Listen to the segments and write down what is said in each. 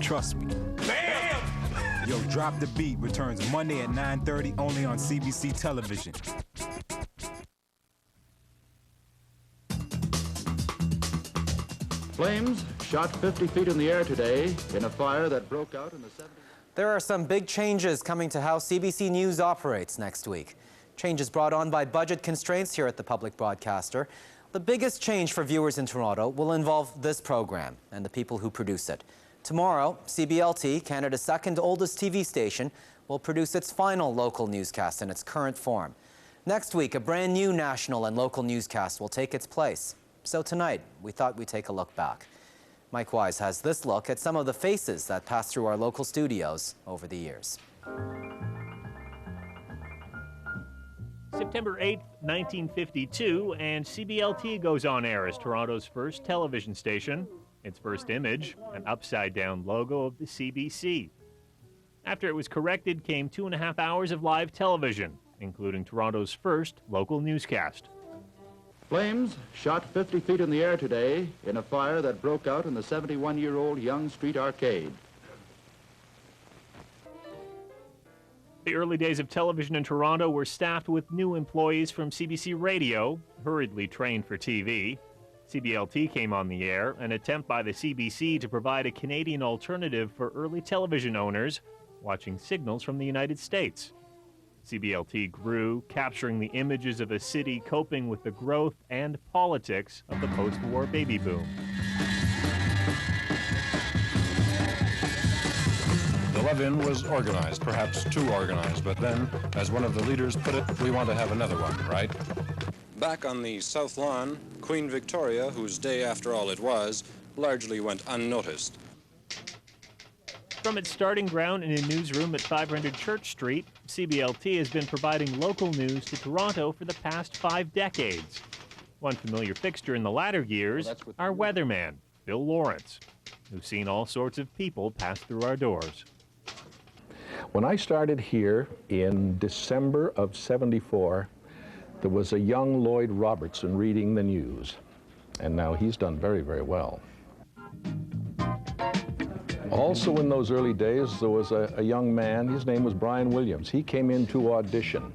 Trust me. Bam! Yo, Drop the Beat returns Monday at 9:30 only on CBC television. Flames shot 50 feet in the air today in a fire that broke out in the 70s. There are some big changes coming to how CBC News operates next week. Changes brought on by budget constraints here at the public broadcaster. The biggest change for viewers in Toronto will involve this program and the people who produce it. Tomorrow, CBLT, Canada's second oldest TV station, will produce its final local newscast in its current form. Next week, a brand new national and local newscast will take its place. So tonight, we thought we'd take a look back. Mike Wise has this look at some of the faces that passed through our local studios over the years. September 8th, 1952, and CBLT goes on air as Toronto's first television station. Its first image, an upside-down logo of the CBC. After it was corrected came 2.5 hours of live television, including Toronto's first local newscast. Flames shot 50 feet in the air today in a fire that broke out in the 71-year-old Yonge Street Arcade. The early days of television in Toronto were staffed with new employees from CBC Radio, hurriedly trained for TV. CBLT came on the air, an attempt by the CBC to provide a Canadian alternative for early television owners watching signals from the United States. CBLT grew, capturing the images of a city coping with the growth and politics of the post-war baby boom. The Love-In was organized, perhaps too organized, but then, as one of the leaders put it, we want to have another one, right? Back on the South Lawn, Queen Victoria, whose day after all it was, largely went unnoticed. From its starting ground in a newsroom at 500 Church Street, CBLT has been providing local news to Toronto for the past 5 decades. One familiar fixture in the latter years, our weatherman, Bill Lawrence, who's seen all sorts of people pass through our doors. When I started here in December of '74, there was a young Lloyd Robertson reading the news, and now he's done very, very well. Also in those early days, there was a young man, his name was Brian Williams. He came in to audition.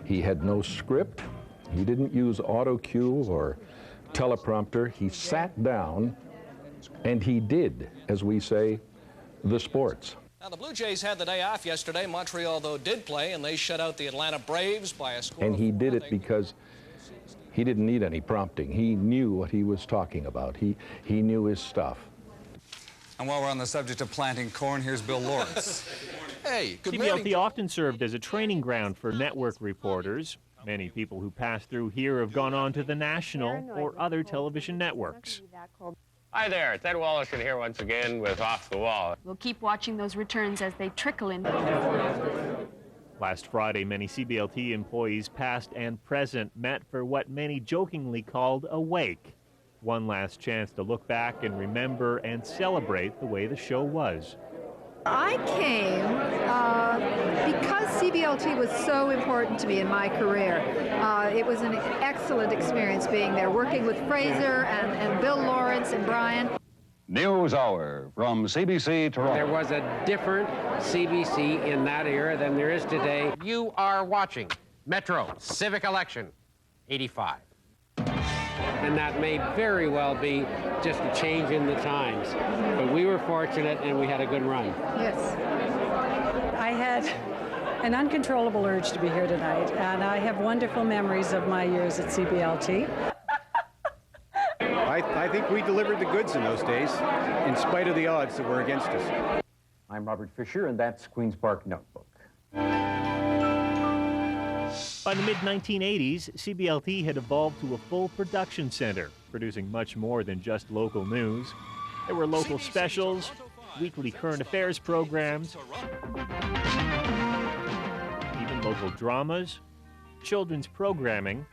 He had no script, he didn't use auto cue or teleprompter. He sat down and he did, as we say, the sports. Now, the Blue Jays had the day off yesterday. Montreal, though, did play, and they shut out the Atlanta Braves by a score. And he did it because he didn't need any prompting. He knew what he was talking about. He knew his stuff. And while we're on the subject of planting corn, here's Bill Lawrence. Hey, good CBLT morning. often served as a training ground for network reporters. Many people who pass through here have gone on to the national or other television networks. Hi there, it's Ed Wallison here once again with Off the Wall. We'll keep watching those returns as they trickle in. Last Friday, many CBLT employees, past and present, met for what many jokingly called a wake. One last chance to look back and remember and celebrate the way the show was. I came because CBLT was so important to me in my career. It was an excellent experience being there, working with Fraser and Bill Lawrence and Brian. News Hour from CBC Toronto. There was a different CBC in that era than there is today. You are watching Metro Civic Election 85. And that may very well be just a change in the times. But we were fortunate and we had a good run. Yes. I had an uncontrollable urge to be here tonight, and I have wonderful memories of my years at CBLT. I think we delivered the goods in those days, in spite of the odds that were against us. I'm Robert Fisher, and that's Queen's Park Notebook. By the mid-1980s, CBLT had evolved to a full production center, producing much more than just local news. There were local specials, weekly current affairs programs, even local dramas, children's programming,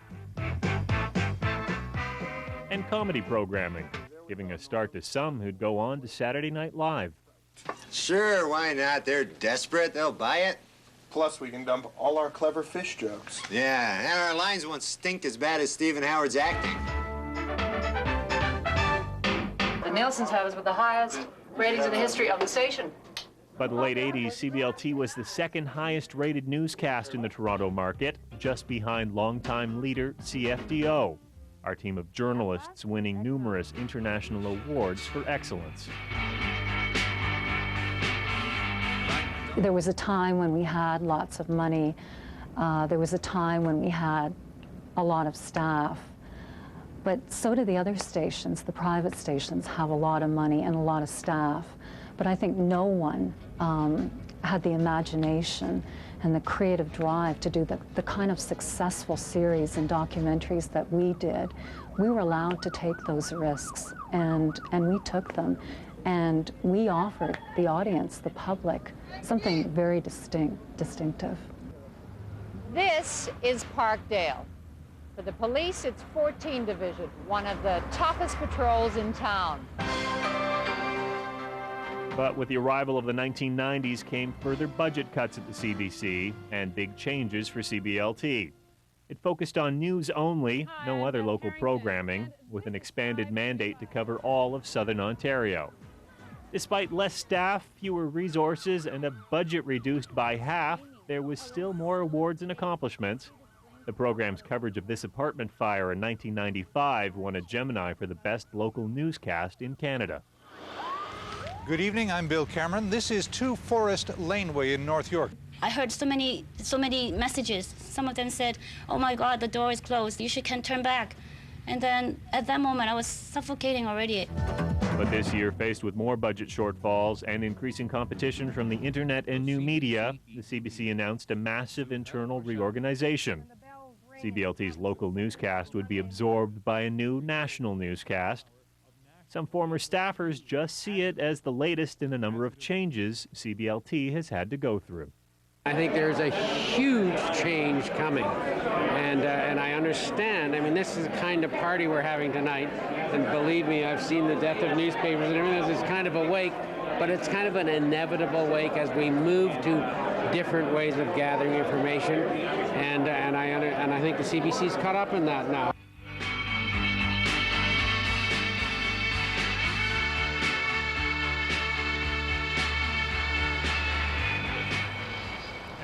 and comedy programming, giving a start to some who'd go on to Saturday Night Live. Sure, why not? They're desperate. They'll buy it. Plus, we can dump all our clever fish jokes. Yeah, and our lines won't stink as bad as Stephen Howard's acting. The Nielsen's had us with the highest Ratings in the history of the station. By the late 80s, CBLT was the second highest rated newscast in the Toronto market, just behind longtime leader CFDO, our team of journalists winning numerous international awards for excellence. There was a time when we had lots of money. There was a time when we had a lot of staff. But so do the other stations. The private stations have a lot of money and a lot of staff. But I think no one had the imagination and the creative drive to do the kind of successful series and documentaries that we did. We were allowed to take those risks, and we took them. And we offered the audience, the public, something very distinctive. This is Parkdale. For the police, it's 14 Division, one of the toughest patrols in town. But with the arrival of the 1990s came further budget cuts at the CBC and big changes for CBLT. It focused on news only, no other local programming, with an expanded mandate to cover all of Southern Ontario. Despite less staff, fewer resources, and a budget reduced by half, there was still more awards and accomplishments. The program's coverage of this apartment fire in 1995 won a Gemini for the best local newscast in Canada. Good evening, I'm Bill Cameron. This is 2 Forest Laneway in North York. I heard so many messages. Some of them said, "Oh my God, the door is closed. You can't turn back." And then at that moment, I was suffocating already. But this year, faced with more budget shortfalls and increasing competition from the internet and new media, the CBC announced a massive internal reorganization. CBLT's local newscast would be absorbed by a new national newscast. Some former staffers just see it as the latest in a number of changes CBLT has had to go through. I think there's a huge change coming, and I understand. I mean, this is the kind of party we're having tonight, and believe me, I've seen the death of newspapers and everything. It's kind of a wake, but it's kind of an inevitable wake as we move to different ways of gathering information, and I think the CBC's caught up in that now.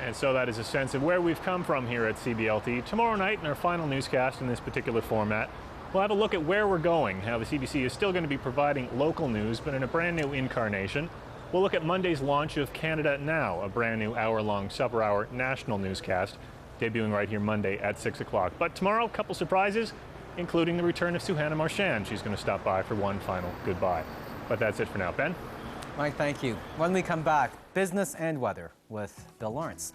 And so that is a sense of where we've come from here at CBLT. Tomorrow night, in our final newscast in this particular format, we'll have a look at where we're going, how the CBC is still going to be providing local news, but in a brand new incarnation. We'll look at Monday's launch of Canada Now, a brand new hour-long, sub-hour national newscast, debuting right here Monday at 6 o'clock. But tomorrow, a couple surprises, including the return of Suhana Marchand. She's going to stop by for one final goodbye. But that's it for now. Ben? Mike, thank you. When we come back, business and weather with Bill Lawrence.